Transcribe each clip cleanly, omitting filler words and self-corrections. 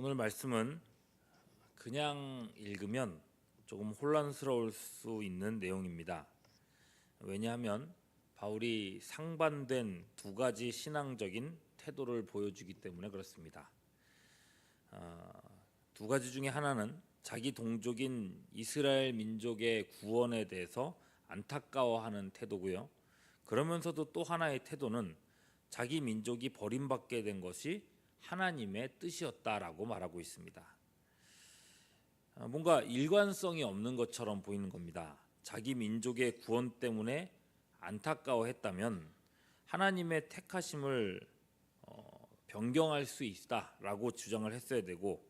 오늘 말씀은 그냥 읽으면 조금 혼란스러울 수 있는 내용입니다. 왜냐하면 바울이 상반된 두 가지 신앙적인 태도를 보여주기 때문에 그렇습니다. 두 가지 중에 하나는 자기 동족인 이스라엘 민족의 구원에 대해서 안타까워하는 태도고요. 그러면서도 또 하나의 태도는 자기 민족이 버림받게 된 것이 하나님의 뜻이었다라고 말하고 있습니다. 뭔가 일관성이 없는 것처럼 보이는 겁니다. 자기 민족의 구원 때문에 안타까워했다면 하나님의 택하심을 변경할 수 있다라고 주장을 했어야 되고,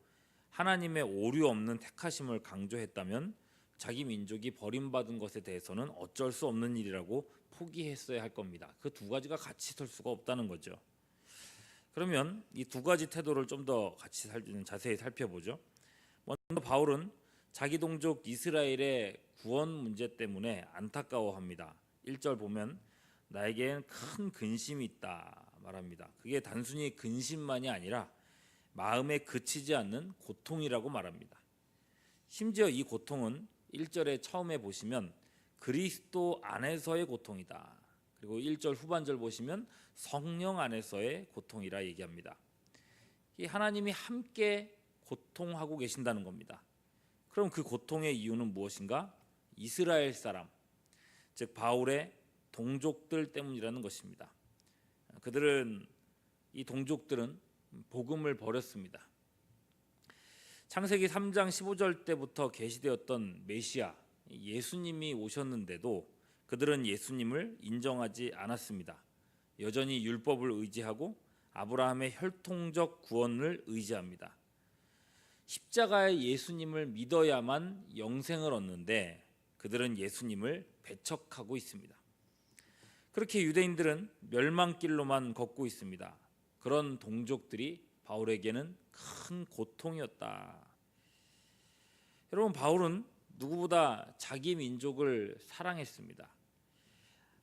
하나님의 오류 없는 택하심을 강조했다면 자기 민족이 버림받은 것에 대해서는 어쩔 수 없는 일이라고 포기했어야 할 겁니다. 그 두 가지가 같이 설 수가 없다는 거죠. 그러면 이 두 가지 태도를 좀 더 같이 자세히 살펴보죠. 먼저 바울은 자기 동족 이스라엘의 구원 문제 때문에 안타까워합니다. 1절 보면 나에겐 큰 근심이 있다 말합니다. 그게 단순히 근심만이 아니라 마음에 그치지 않는 고통이라고 말합니다. 심지어 이 고통은 1절에 처음에 보시면 그리스도 안에서의 고통이다. 그리고 1절 후반절 보시면 성령 안에서의 고통이라 얘기합니다. 이 하나님이 함께 고통하고 계신다는 겁니다. 그럼 그 고통의 이유는 무엇인가? 이스라엘 사람, 즉 바울의 동족들 때문이라는 것입니다. 이 동족들은 복음을 버렸습니다. 창세기 3장 15절 때부터 계시되었던 메시아 예수님이 오셨는데도 그들은 예수님을 인정하지 않았습니다. 여전히 율법을 의지하고 아브라함의 혈통적 구원을 의지합니다. 십자가의 예수님을 믿어야만 영생을 얻는데 그들은 예수님을 배척하고 있습니다. 그렇게 유대인들은 멸망길로만 걷고 있습니다. 그런 동족들이 바울에게는 큰 고통이었다. 여러분, 바울은 누구보다 자기 민족을 사랑했습니다.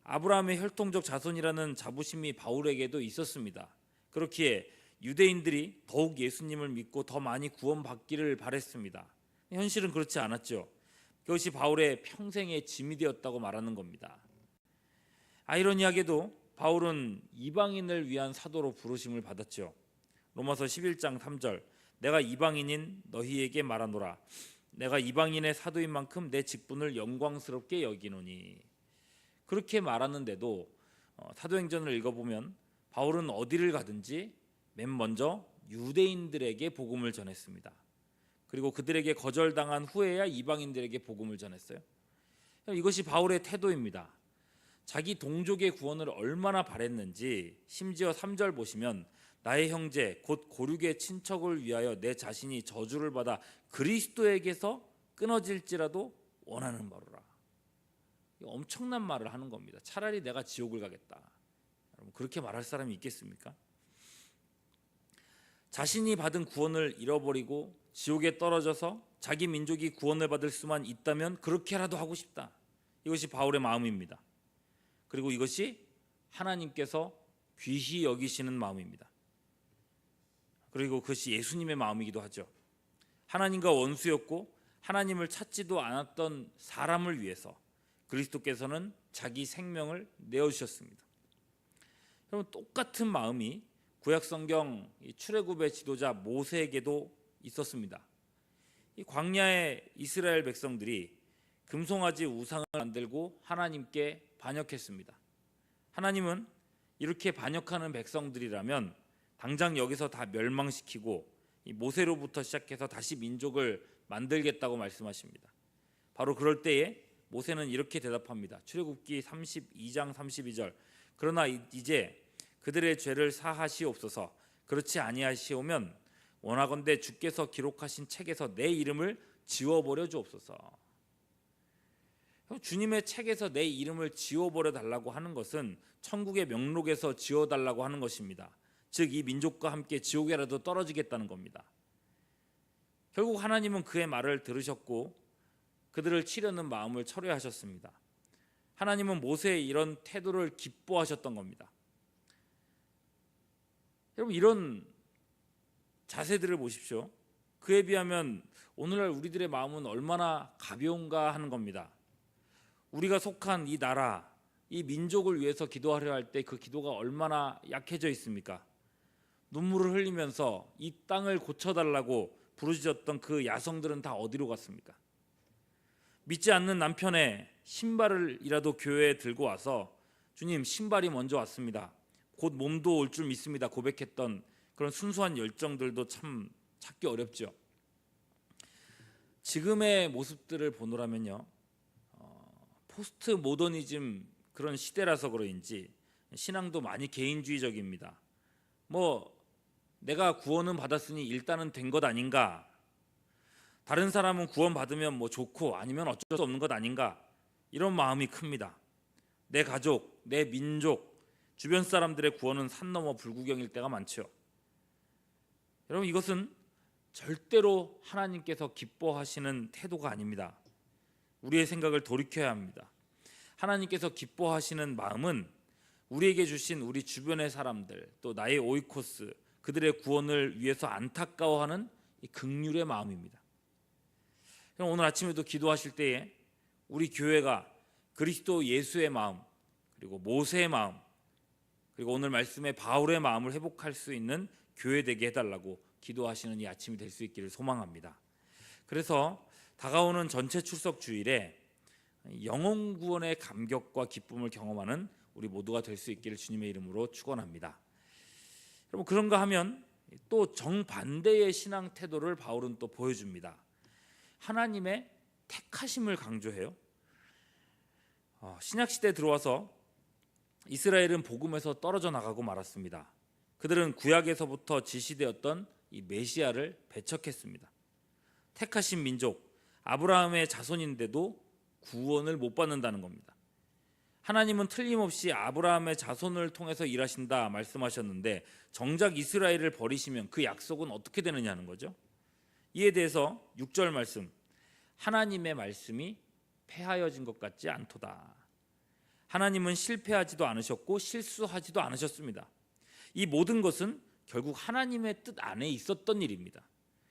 아브라함의 혈통적 자손이라는 자부심이 바울에게도 있었습니다. 그렇기에 유대인들이 더욱 예수님을 믿고 더 많이 구원받기를 바랬습니다. 현실은 그렇지 않았죠. 그것이 바울의 평생의 짐이 되었다고 말하는 겁니다. 아이러니하게도 바울은 이방인을 위한 사도로 부르심을 받았죠. 로마서 11장 3절 내가 이방인인 너희에게 말하노라. 내가 이방인의 사도인 만큼 내 직분을 영광스럽게 여기노니. 그렇게 말하는데도 사도행전을 읽어보면 바울은 어디를 가든지 맨 먼저 유대인들에게 복음을 전했습니다. 그리고 그들에게 거절당한 후에야 이방인들에게 복음을 전했어요. 이것이 바울의 태도입니다. 자기 동족의 구원을 얼마나 바랬는지 심지어 3절 보시면 나의 형제 곧 고륙의 친척을 위하여 내 자신이 저주를 받아 그리스도에게서 끊어질지라도 원하는 바로라. 엄청난 말을 하는 겁니다. 차라리 내가 지옥을 가겠다. 여러분, 그렇게 말할 사람이 있겠습니까? 자신이 받은 구원을 잃어버리고 지옥에 떨어져서 자기 민족이 구원을 받을 수만 있다면 그렇게라도 하고 싶다. 이것이 바울의 마음입니다. 그리고 이것이 하나님께서 귀히 여기시는 마음입니다. 그리고 그것이 예수님의 마음이기도 하죠. 하나님과 원수였고 하나님을 찾지도 않았던 사람을 위해서 그리스도께서는 자기 생명을 내어주셨습니다. 여러분, 똑같은 마음이 구약성경 출애굽의 지도자 모세에게도 있었습니다. 이 광야의 이스라엘 백성들이 금송아지 우상을 만들고 하나님께 반역했습니다. 하나님은 이렇게 반역하는 백성들이라면 당장 여기서 다 멸망시키고 이 모세로부터 시작해서 다시 민족을 만들겠다고 말씀하십니다. 바로 그럴 때에 모세는 이렇게 대답합니다. 출애굽기 32장 32절 그러나 이제 그들의 죄를 사하시옵소서. 그렇지 아니하시오면 원하건대 주께서 기록하신 책에서 내 이름을 지워버려 주옵소서. 주님의 책에서 내 이름을 지워버려 달라고 하는 것은 천국의 명록에서 지워달라고 하는 것입니다. 즉 이 민족과 함께 지옥에라도 떨어지겠다는 겁니다. 결국 하나님은 그의 말을 들으셨고 그들을 치려는 마음을 철회하셨습니다. 하나님은 모세의 이런 태도를 기뻐하셨던 겁니다. 여러분, 이런 자세들을 보십시오. 그에 비하면 오늘날 우리들의 마음은 얼마나 가벼운가 하는 겁니다. 우리가 속한 이 나라, 이 민족을 위해서 기도하려 할 때 그 기도가 얼마나 약해져 있습니까? 눈물을 흘리면서 이 땅을 고쳐달라고 부르짖었던 그 야성들은 다 어디로 갔습니까? 믿지 않는 남편의 신발을이라도 교회에 들고 와서 주님, 신발이 먼저 왔습니다, 곧 몸도 올 줄 믿습니다 고백했던 그런 순수한 열정들도 참 찾기 어렵죠. 지금의 모습들을 보노라면요, 포스트 모더니즘 그런 시대라서 그런지 신앙도 많이 개인주의적입니다. 내가 구원은 받았으니 일단은 된 것 아닌가, 다른 사람은 구원 받으면 좋고 아니면 어쩔 수 없는 것 아닌가, 이런 마음이 큽니다. 내 가족, 내 민족, 주변 사람들의 구원은 산 넘어 불구경일 때가 많죠. 여러분, 이것은 절대로 하나님께서 기뻐하시는 태도가 아닙니다. 우리의 생각을 돌이켜야 합니다. 하나님께서 기뻐하시는 마음은 우리에게 주신 우리 주변의 사람들, 또 나의 오이코스, 그들의 구원을 위해서 안타까워하는 이 긍휼의 마음입니다. 그럼 오늘 아침에도 기도하실 때에 우리 교회가 그리스도 예수의 마음, 그리고 모세의 마음, 그리고 오늘 말씀의 바울의 마음을 회복할 수 있는 교회 되게 해달라고 기도하시는 이 아침이 될 수 있기를 소망합니다. 그래서 다가오는 전체 출석 주일에 영혼 구원의 감격과 기쁨을 경험하는 우리 모두가 될 수 있기를 주님의 이름으로 축원합니다. 여러분, 그런가 하면 또 정반대의 신앙 태도를 바울은 또 보여줍니다. 하나님의 택하심을 강조해요. 신약 시대에 들어와서 이스라엘은 복음에서 떨어져 나가고 말았습니다. 그들은 구약에서부터 지시되었던 이 메시아를 배척했습니다. 택하신 민족 아브라함의 자손인데도 구원을 못 받는다는 겁니다. 하나님은 틀림없이 아브라함의 자손을 통해서 일하신다 말씀하셨는데 정작 이스라엘을 버리시면 그 약속은 어떻게 되느냐는 거죠. 이에 대해서 6절 말씀, 하나님의 말씀이 패하여진 것 같지 않도다. 하나님은 실패하지도 않으셨고 실수하지도 않으셨습니다. 이 모든 것은 결국 하나님의 뜻 안에 있었던 일입니다.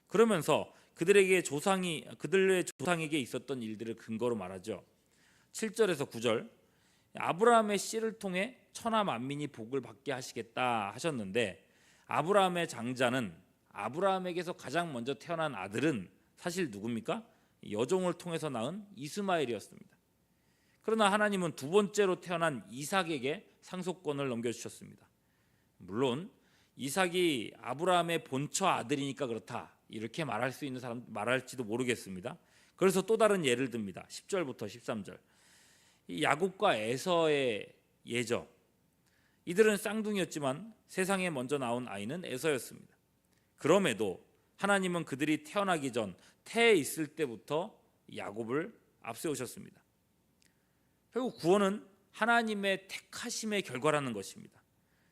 그러면서 그들의 조상에게 있었던 일들을 근거로 말하죠. 7절에서 9절, 아브라함의 씨를 통해 천하 만민이 복을 받게 하시겠다 하셨는데 아브라함의 장자는, 아브라함에게서 가장 먼저 태어난 아들은 사실 누굽니까? 여종을 통해서 낳은 이스마엘이었습니다. 그러나 하나님은 두 번째로 태어난 이삭에게 상속권을 넘겨주셨습니다. 물론 이삭이 아브라함의 본처 아들이니까 그렇다, 이렇게 말할 수 있는 사람 말할지도 모르겠습니다. 그래서 또 다른 예를 듭니다. 10절부터 13절, 이 야곱과 에서의 예죠. 이들은 쌍둥이였지만 세상에 먼저 나온 아이는 에서였습니다. 그럼에도 하나님은 그들이 태어나기 전 태에 있을 때부터 야곱을 앞세우셨습니다. 결국 구원은 하나님의 택하심의 결과라는 것입니다.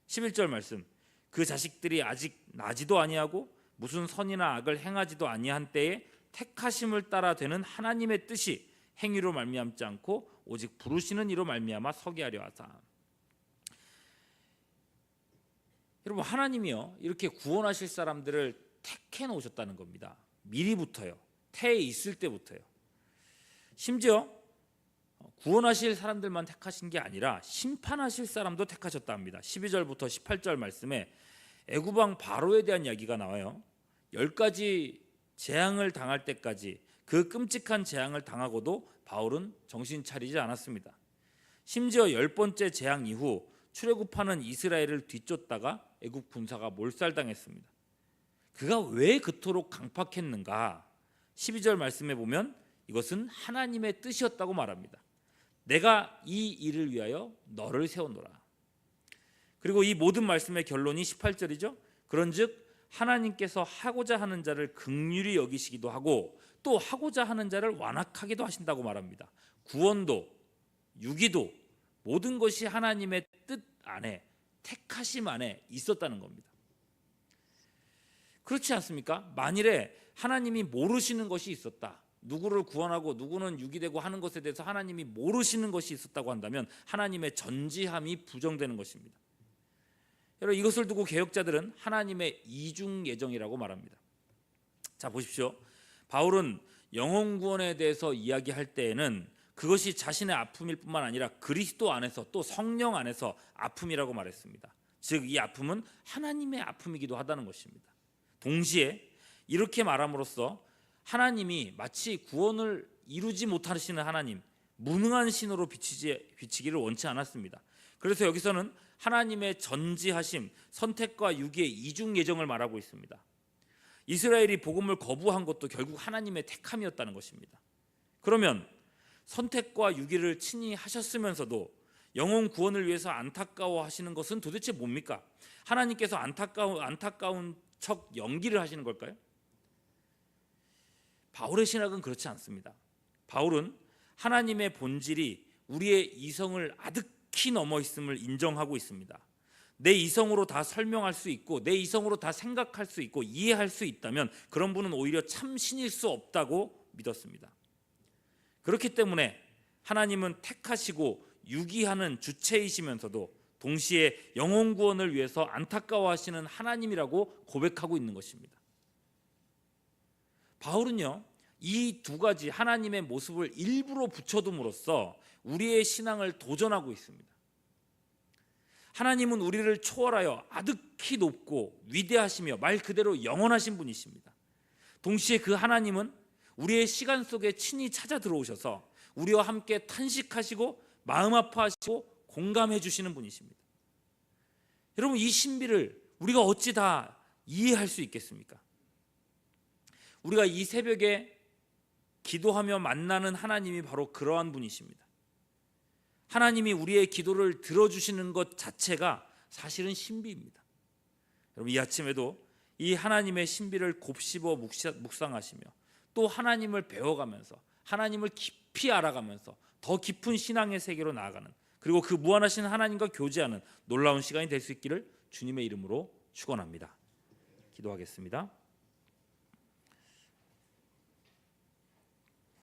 11절 말씀, 그 자식들이 아직 나지도 아니하고 무슨 선이나 악을 행하지도 아니한 때에 택하심을 따라 되는 하나님의 뜻이 행위로 말미암지 않고 오직 부르시는 이로 말미암아 서게 하려 하사. 여러분, 하나님이요 이렇게 구원하실 사람들을 택해 놓으셨다는 겁니다. 미리부터요, 태에 있을 때부터요. 심지어 구원하실 사람들만 택하신 게 아니라 심판하실 사람도 택하셨다 합니다. 12절부터 18절 말씀에 애굽 왕 바로에 대한 이야기가 나와요. 10가지 재앙을 당할 때까지, 그 끔찍한 재앙을 당하고도 바울은 정신 차리지 않았습니다. 심지어 10번째 재앙 이후 출애굽하는 이스라엘을 뒤쫓다가 애굽 군사가 몰살당했습니다. 그가 왜 그토록 강팍했는가? 12절 말씀에 보면 이것은 하나님의 뜻이었다고 말합니다. 내가 이 일을 위하여 너를 세우노라. 그리고 이 모든 말씀의 결론이 18절이죠. 그런즉 하나님께서 하고자 하는 자를 긍휼히 여기시기도 하고 또 하고자 하는 자를 완악하기도 하신다고 말합니다. 구원도 유기도 모든 것이 하나님의 뜻 안에, 택하심 안에 있었다는 겁니다. 그렇지 않습니까? 만일에 하나님이 모르시는 것이 있었다, 누구를 구원하고 누구는 유기되고 하는 것에 대해서 하나님이 모르시는 것이 있었다고 한다면 하나님의 전지함이 부정되는 것입니다. 여러분, 이것을 두고 개혁자들은 하나님의 이중 예정이라고 말합니다. 자, 보십시오. 바울은 영혼 구원에 대해서 이야기할 때에는 그것이 자신의 아픔일 뿐만 아니라 그리스도 안에서 또 성령 안에서 아픔이라고 말했습니다. 즉, 이 아픔은 하나님의 아픔이기도 하다는 것입니다. 동시에 이렇게 말함으로써 하나님이 마치 구원을 이루지 못하시는 하나님, 무능한 신으로 비치기를 원치 않았습니다. 그래서 여기서는 하나님의 전지하심, 선택과 유기의 이중 예정을 말하고 있습니다. 이스라엘이 복음을 거부한 것도 결국 하나님의 택함이었다는 것입니다. 그러면 선택과 유기를 친히 하셨으면서도 영혼 구원을 위해서 안타까워하시는 것은 도대체 뭡니까? 하나님께서 안타까운 척 연기를 하시는 걸까요? 바울의 신학은 그렇지 않습니다. 바울은 하나님의 본질이 우리의 이성을 아득히 넘어 있음을 인정하고 있습니다. 내 이성으로 다 설명할 수 있고 내 이성으로 다 생각할 수 있고 이해할 수 있다면 그런 분은 오히려 참 신일 수 없다고 믿었습니다. 그렇기 때문에 하나님은 택하시고 유기하는 주체이시면서도 동시에 영혼 구원을 위해서 안타까워하시는 하나님이라고 고백하고 있는 것입니다. 바울은요, 이 두 가지 하나님의 모습을 일부러 붙여둠으로써 우리의 신앙을 도전하고 있습니다. 하나님은 우리를 초월하여 아득히 높고 위대하시며 말 그대로 영원하신 분이십니다. 동시에 그 하나님은 우리의 시간 속에 친히 찾아 들어오셔서 우리와 함께 탄식하시고 마음 아파하시고 공감해 주시는 분이십니다. 여러분, 이 신비를 우리가 어찌 다 이해할 수 있겠습니까? 우리가 이 새벽에 기도하며 만나는 하나님이 바로 그러한 분이십니다. 하나님이 우리의 기도를 들어주시는 것 자체가 사실은 신비입니다. 여러분, 이 아침에도 이 하나님의 신비를 곱씹어 묵상하시며 또 하나님을 배워가면서 하나님을 깊이 알아가면서 더 깊은 신앙의 세계로 나아가는, 그리고 그 무한하신 하나님과 교제하는 놀라운 시간이 될 수 있기를 주님의 이름으로 축원합니다. 기도하겠습니다.